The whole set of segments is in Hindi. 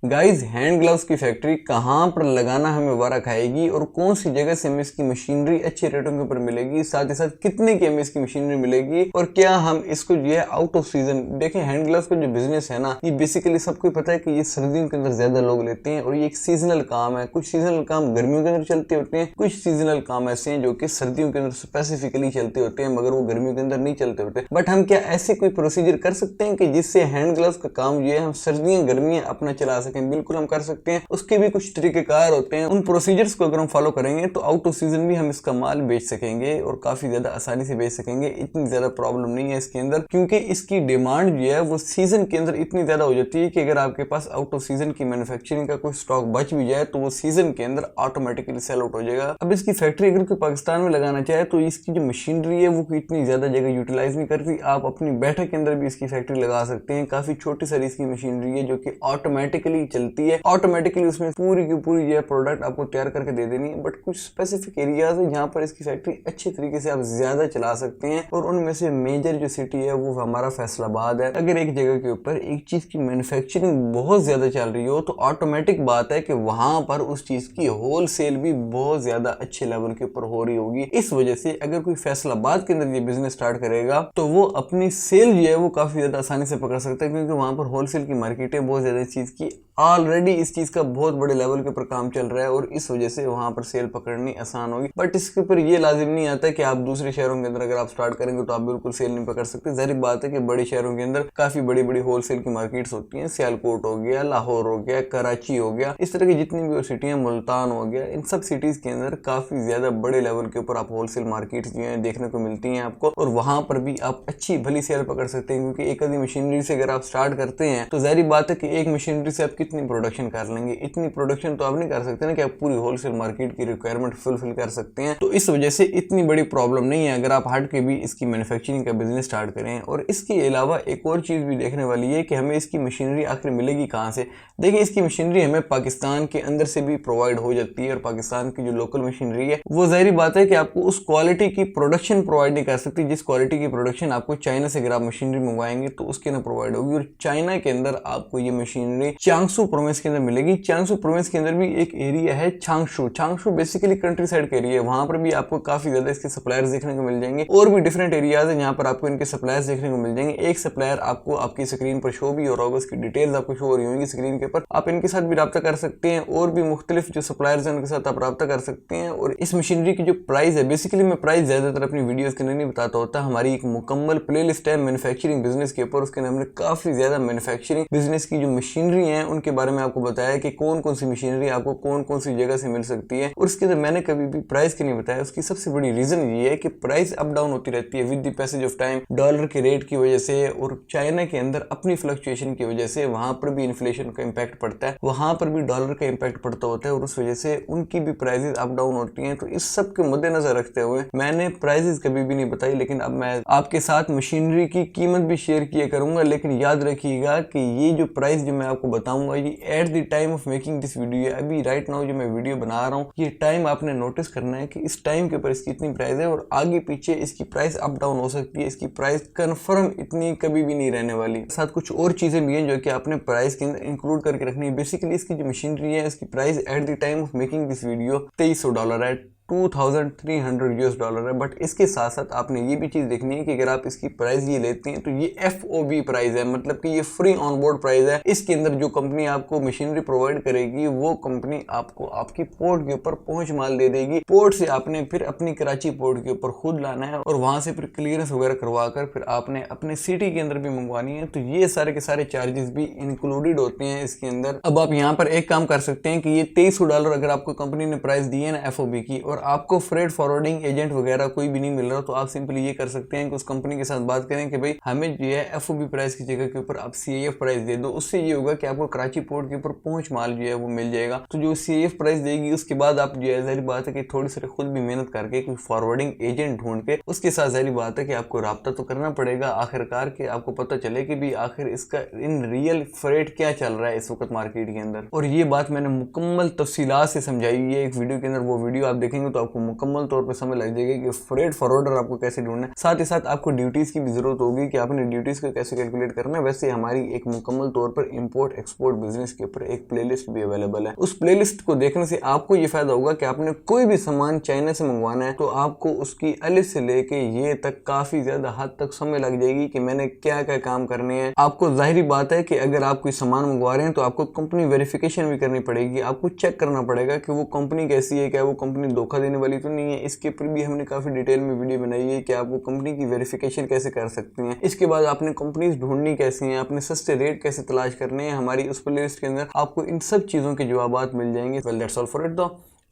गाइस, हैंड ग्लव्स की फैक्ट्री कहाँ पर लगाना हमें वारा खाएगी और कौन सी जगह से हमें इसकी मशीनरी अच्छे रेटों के ऊपर मिलेगी, साथ ही साथ कितने की हमें इसकी मशीनरी मिलेगी और क्या हम इसको जो है आउट ऑफ सीजन देखें। हैंड ग्लव्स का जो बिजनेस है ना, ये बेसिकली सबको पता है कि ये सर्दियों के अंदर ज्यादा लोग लेते हैं और ये एक सीजनल काम है। कुछ सीजनल काम गर्मियों के अंदर चलते होते हैं, कुछ सीजनल काम ऐसे हैं जो कि सर्दियों के अंदर स्पेसिफिकली चलते होते हैं मगर वो गर्मियों के अंदर नहीं चलते होते। बट हम क्या ऐसे कोई प्रोसीजर कर सकते हैं कि जिससे हैंड ग्लव्स का काम जो है हम सर्दियां गर्मियां अपना चला सकें? बिल्कुल हम कर सकते हैं। उसके भी कुछ तरीकेकार होते हैं। उन प्रोसीजर्स को अगर हम फॉलो करेंगे तो आउट ऑफ सीजन भी हम इसका माल बेच सकेंगे और काफी ज्यादा आसानी से बेच सकेंगे। इतनी ज्यादा प्रॉब्लम नहीं है इसके अंदर, क्योंकि इसकी डिमांड जो है वो सीजन के अंदर इतनी ज्यादा हो जाती है कि अगर आपके पास आउट ऑफ सीजन की मैन्युफैक्चरिंग का कोई स्टॉक बच भी जाए तो वो सीजन के अंदर ऑटोमेटिकली सेल आउट हो जाएगा। अब इसकी फैक्ट्री अगर कोई पाकिस्तान में लगाना चाहे तो इसकी जो मशीनरी है वो इतनी ज्यादा जगह यूटिलाइज नहीं करती। आप अपनी बैठक के अंदर भी इसकी फैक्ट्री लगा सकते हैं। काफी छोटी सारी इसकी मशीनरी है जो कि ऑटोमेटिकली चलती है। ऑटोमेटिकली उसमें पूरी की पूरी ये प्रोडक्ट आपको तैयार करके दे देनी है। बट कुछ स्पेसिफिक एरियाज है जहां पर इसकी फैक्ट्री अच्छे तरीके से आप ज्यादा चला सकते हैं और उनमें से मेजर जो सिटी है वो हमारा फैसलाबाद है। अगर एक जगह के ऊपर एक चीज की मैन्युफैक्चरिंग बहुत ज्यादा चल रही हो तो ऑटोमेटिक बात है कि वहां पर उस चीज की होल सेल भी बहुत ज्यादा अच्छे लेवल के ऊपर हो रही होगी। इस वजह से अगर कोई फैसलाबाद के अंदर ये बिजनेस स्टार्ट करेगा तो वो अपनी सेल जो है वो काफी ज्यादा आसानी से पकड़ सकता है, क्योंकि वहां पर होलसेल की मार्केट है बहुत ज्यादा। इस चीज की ऑलरेडी इस चीज का बहुत बड़े लेवल के ऊपर काम चल रहा है और इस वजह से वहां पर सेल पकड़नी आसान होगी। बट इसके ऊपर ये लाजिम नहीं आता कि आप दूसरे शहरों के अंदर अगर आप स्टार्ट करेंगे तो आप बिल्कुल सेल नहीं पकड़ सकते। जाहिर बात है कि बड़े शहरों के अंदर काफी बड़ी बड़ी होलसेल की मार्केट्स होती हैं। सियालकोट हो गया, लाहौर हो गया, कराची हो गया, इस तरह की जितनी भी सिटी है, मुल्तान हो गया, इन सब सिटीज के अंदर काफी ज्यादा बड़े लेवल के ऊपर आप होलसेल मार्केट्स जो है देखने को मिलती हैं आपको, और वहां पर भी आप अच्छी भली सेल पकड़ सकते हैं। क्योंकि एक आधी मशीनरी से अगर आप स्टार्ट करते हैं तो जाहिर बात है कि एक मशीनरी से आप कितनी प्रोडक्शन कर लेंगे। इतनी प्रोडक्शन तो आप नहीं कर सकते ना कि आप पूरी होलसेल मार्केट की रिक्वायरमेंट फुलफिल कर सकते हैं। तो इस वजह से इतनी बड़ी प्रॉब्लम नहीं है अगर आप हट के भी इसकी मैन्युफैक्चरिंग का बिजनेस स्टार्ट करें। और इसके अलावा एक और चीज भी देखने वाली है कि हमें इसकी मशीनरी आखिर मिलेगी कहां से। देखिए, इसकी मशीनरी हमें पाकिस्तान के अंदर से भी प्रोवाइड हो जाती है और पाकिस्तान की जो लोकल मशीनरी है वो जाहिर बात है कि आपको उस क्वालिटी की प्रोडक्शन प्रोवाइड नहीं कर सकती जिस क्वालिटी की प्रोडक्शन आपको चाइना से अगर आप मशीनरी मंगवाएंगे तो उसके अंदर प्रोवाइड होगी। और चाइना के अंदर आपको ये मशीनरी चांगसू प्रोविंस के अंदर मिलेगी। चांगसू प्रोविंस के अंदर भी एक एरिया है चांगशू। चांगशू बेसिकली कंट्री साइड का एरिया है। वहां पर भी आपको काफी ज्यादा इसके सप्लायर्स देखने को मिल जाएंगे और भी डिफरेंट एरियाज है जहां पर आपको इनके सप्लायर्स देखने को मिल जाएंगे। एक सप्लायर आपको आपकी स्क्रीन पर शो भी हो रहा होगा, उसकी डिटेल्स आपको शो हो रही होंगी स्क्रीन के ऊपर। आप इनके साथ भी रब्ता कर सकते हैं और भी मुख्तलिफ जो सप्लायर्स हैं उनके साथ आप रब्ता कर सकते हैं। और इस मशीनरी की जो प्राइस है, बेसिकली मैं प्राइस ज्यादातर अपनी वीडियोस के अंदर नहीं बताता होता। हमारी एक मुकम्मल प्लेलिस्ट है मैन्युफैक्चरिंग बिजनेस के ऊपर, उसके अंदर हमने काफी ज्यादा मैन्युफैक्चरिंग बिजनेस की जो मशीनरी है उनके बारे में आपको बताया कि कौन कौन सी मशीनरी आपको कौन कौन सी जगह से मिल सकती है। और इसके अंदर मैंने कभी भी प्राइस के नहीं बताया। उसकी सबसे बड़ी रीजन ये है कि प्राइस अप डाउन होती रहती है with the passage of time, dollar के रेट की वजह से और चाइना के अंदर अपनी फ्लक्चुएशन की वजह से वहां पर भी इन्फ्लेशन का इंपैक्ट पड़ता है, वहां पर भी डॉलर का इंपैक्ट पड़ता होता है और उस वजह से उनकी भी प्राइसेस अप डाउन होती हैं। तो इस सब के मद्देनजर रखते हुए मैंने प्राइसेस कभी भी नहीं बताई, लेकिन अब मैं आपके साथ मशीनरी की कीमत भी शेयर किया करूंगा। लेकिन याद रखिएगा कि ये जो प्राइस जो मैं आपको बताऊंगा ये at the time of making this video है। अभी राइट नाउ जो मैं वीडियो बना रहा हूँ ये टाइम आपने नोटिस करना है कि इस टाइम के ऊपर इसकी इतनी प्राइस है और आगे पीछे इसकी प्राइस अप डाउन हो सकती है। इसकी प्राइस कंफर्म इतनी कभी भी नहीं रहने वाली। साथ कुछ और चीजें भी हैं जो कि आपने प्राइस के अंदर इंक्लूड करके रखनी है। बेसिकली इसकी जो मशीनरी है इसकी price at the time of making this video $2300 है, $2300 है। बट इसके साथ साथ आपने ये भी चीज देखनी है कि अगर आप इसकी प्राइस ये लेते हैं तो ये FOB प्राइस है, मतलब कि ये फ्री ऑन बोर्ड प्राइस है। इसके अंदर जो कंपनी आपको मशीनरी प्रोवाइड करेगी वो कंपनी आपको आपकी पोर्ट के ऊपर पहुंच माल दे देगी। पोर्ट से आपने फिर अपनी कराची पोर्ट के ऊपर खुद लाना है और वहां से फिर क्लियरेंस वगैरह करवा कर फिर आपने अपने सिटी के अंदर भी मंगवानी है। तो ये सारे के सारे चार्जेस भी इंक्लूडेड होते हैं इसके अंदर। अब आप यहाँ पर एक काम कर सकते हैं कि ये $2300 अगर आपको कंपनी ने प्राइस दी है ना FOB की, और आपको फ्रेट फॉरवर्डिंग एजेंट वगैरह कोई भी नहीं मिल रहा, तो आप सिंपली ये कर सकते हैं कि उस कंपनी के साथ बात करें कि भाई हमें जो है FOB प्राइस की जगह के ऊपर आप CIF प्राइस दे दो। उससे ये होगा कि आपको कराची पोर्ट के ऊपर पहुंच माल जो है वो मिल जाएगा। तो जो CIF प्राइस देगी उसके बाद आप जो है जाहिर बात है कि थोड़ी सी खुद भी मेहनत करके कोई फॉरवर्डिंग एजेंट ढूंढ के उसके साथ जाहिर बात है कि आपको राब्ता तो करना पड़ेगा आखिरकार कि आपको पता चले कि भी आखिर इसका इन रियल फ्रेट क्या चल रहा है इस वक्त मार्केट के अंदर। और ये बात मैंने मुकम्मल तफसीलात से समझाई हुई है एक वीडियो के अंदर, वो वीडियो आप देखेंगे करेंगे तो आपको मुकम्मल तौर पर समझ लग जाएगी कि फ्रेट फॉरवर्डर आपको कैसे ढूंढना है। साथ ही साथ आपको ड्यूटीज की भी जरूरत होगी कि आपने ड्यूटीज को कैसे कैलकुलेट करना है। वैसे हमारी एक मुकम्मल तौर पर इंपोर्ट एक्सपोर्ट बिजनेस के ऊपर एक प्लेलिस्ट भी अवेलेबल है। उस प्लेलिस्ट को देखने से आपको ये फायदा होगा कि आपने कोई भी सामान चाइना से मंगवाना है तो आपको उसकी अल से लेके ये तक काफी ज्यादा हद तक समझ लग जाएगी कि मैंने क्या क्या काम करने हैं। आपको जाहिर बात है कि अगर आप कोई सामान मंगवा रहे हैं तो आपको कंपनी वेरिफिकेशन भी करनी पड़ेगी। आपको चेक करना पड़ेगा कि वो कंपनी कैसी है, क्या वो कंपनी धोखा देने वाली तो नहीं है। इसके ऊपर भी हमने काफी डिटेल में वीडियो बनाई है कि आप वो कंपनी की वेरिफिकेशन कैसे कर सकते हैं। इसके बाद आपने कंपनीज ढूंढनी कैसी है, आपने सस्ते रेट कैसे तलाश करने हैं, हमारी उस प्लेलिस्ट के अंदर आपको इन सब चीजों के जवाब मिल जाएंगे। Well that's all for it दो।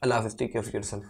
अल्लाह हाफिज़, टेक केयर ऑफ योरसेल्फ।